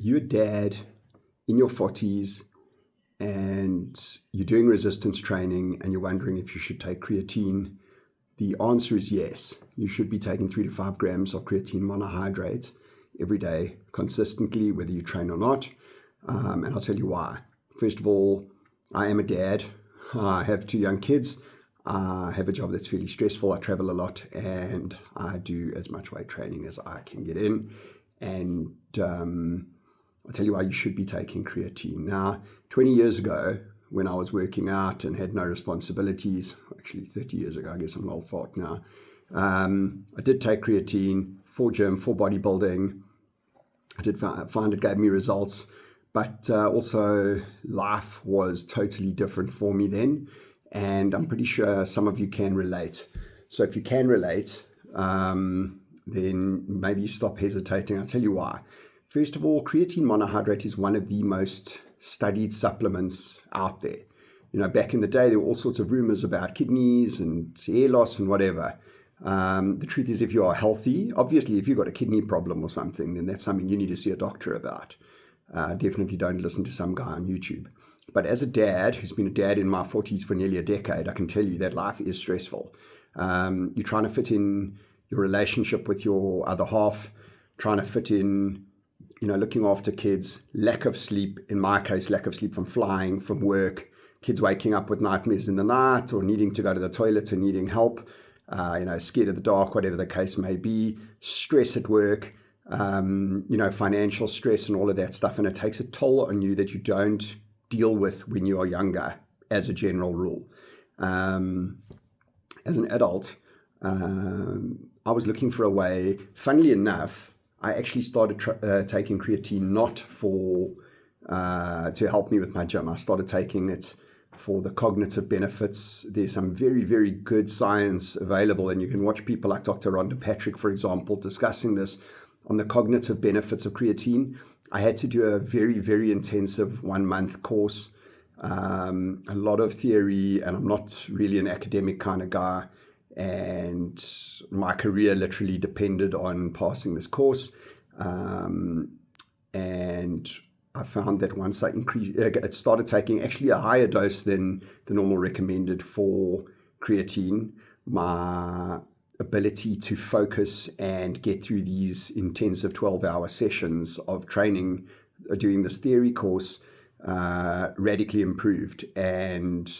you're a dad in your 40s and you're doing resistance training and you're wondering if you should take creatine, the answer is yes. You should be taking 3 to 5 grams of creatine monohydrate every day consistently, whether you train or not. And I'll tell you why. First of all, I am a dad. I have 2 young kids. I have a job that's fairly stressful. I travel a lot and I do as much weight training as I can get in. And I'll tell you why you should be taking creatine. Now, 20 years ago, when I was working out and had no responsibilities, actually 30 years ago, I guess I'm an old fart now, I did take creatine for gym, for bodybuilding. I did find it gave me results, but also life was totally different for me then. And I'm pretty sure some of you can relate. So if you can relate, then maybe stop hesitating. I'll tell you why. First of all, creatine monohydrate is one of the most studied supplements out there. You know, back in the day, there were all sorts of rumors about kidneys and hair loss and whatever. The truth is, if you are healthy, obviously, if you've got a kidney problem or something, then that's something you need to see a doctor about. Definitely don't listen to some guy on YouTube. But as a dad who's been a dad in my 40s for nearly a decade, I can tell you that life is stressful. You're trying to fit in your relationship with your other half, trying to fit in, you know, looking after kids, lack of sleep, in my case, lack of sleep from flying, from work, kids waking up with nightmares in the night or needing to go to the toilet and needing help, scared of the dark, whatever the case may be, stress at work, financial stress and all of that stuff. And it takes a toll on you that you don't deal with when you are younger, as a general rule. As an adult, I was looking for a way. Funnily enough, I actually started taking creatine not to help me with my gym. I started taking it for the cognitive benefits. There's some very, very good science available, and you can watch people like Dr. Rhonda Patrick, for example, discussing this on the cognitive benefits of creatine. I had to do a very, very intensive 1-month course, a lot of theory, and I'm not really an academic kind of guy. And my career literally depended on passing this course. And I found that once I started taking actually a higher dose than the normal recommended for creatine, my ability to focus and get through these intensive 12-hour sessions of training, doing this theory course, radically improved. And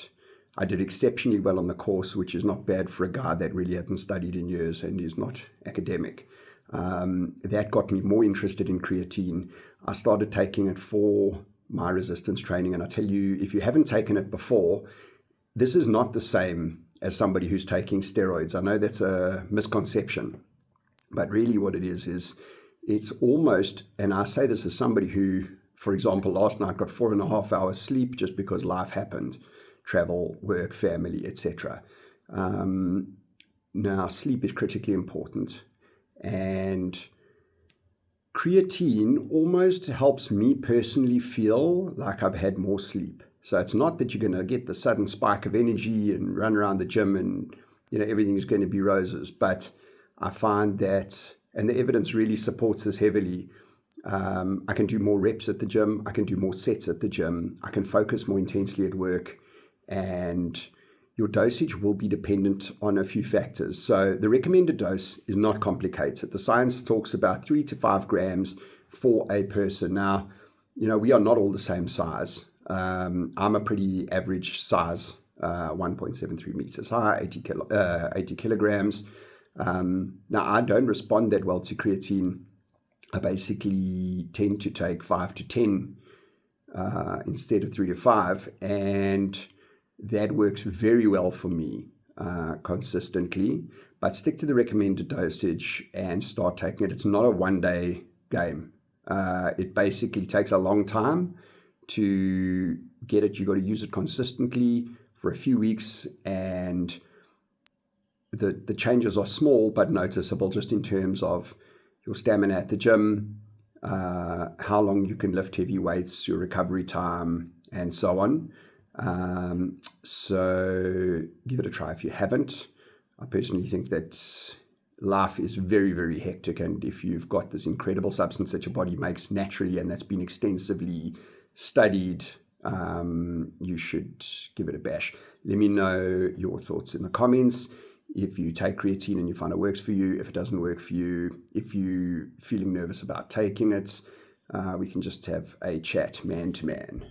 I did exceptionally well on the course, which is not bad for a guy that really hadn't studied in years and is not academic. That got me more interested in creatine. I started taking it for my resistance training. And I tell you, if you haven't taken it before, this is not the same as somebody who's taking steroids. I know that's a misconception, but really what it is it's almost, and I say this as somebody who, for example, last night got 4.5 hours sleep just because life happened. Travel, work, family, etc. Now, sleep is critically important, and creatine almost helps me personally feel like I've had more sleep. So it's not that you're going to get the sudden spike of energy and run around the gym and everything's going to be roses, but I find that, and the evidence really supports this heavily, I can do more reps at the gym, I can do more sets at the gym, I can focus more intensely at work, and your dosage will be dependent on a few factors. So the recommended dose is not complicated. The science talks about 3 to 5 grams for a person. Now, we are not all the same size. I'm a pretty average size, 1.73 meters high, 80 kilograms. Now, I don't respond that well to creatine. I basically tend to take 5 to 10 instead of 3 to 5, and that works very well for me consistently. But stick to the recommended dosage and start taking it. It's not a one-day game. It basically takes a long time to get it. You've got to use it consistently for a few weeks, and the changes are small but noticeable, just in terms of your stamina at the gym, how long you can lift heavy weights, your recovery time, and so on. So give it a try if you haven't. I personally think that life is very, very hectic. And if you've got this incredible substance that your body makes naturally and that's been extensively studied, you should give it a bash. Let me know your thoughts in the comments. If you take creatine and you find it works for you, if it doesn't work for you, if you're feeling nervous about taking it, we can just have a chat man to man.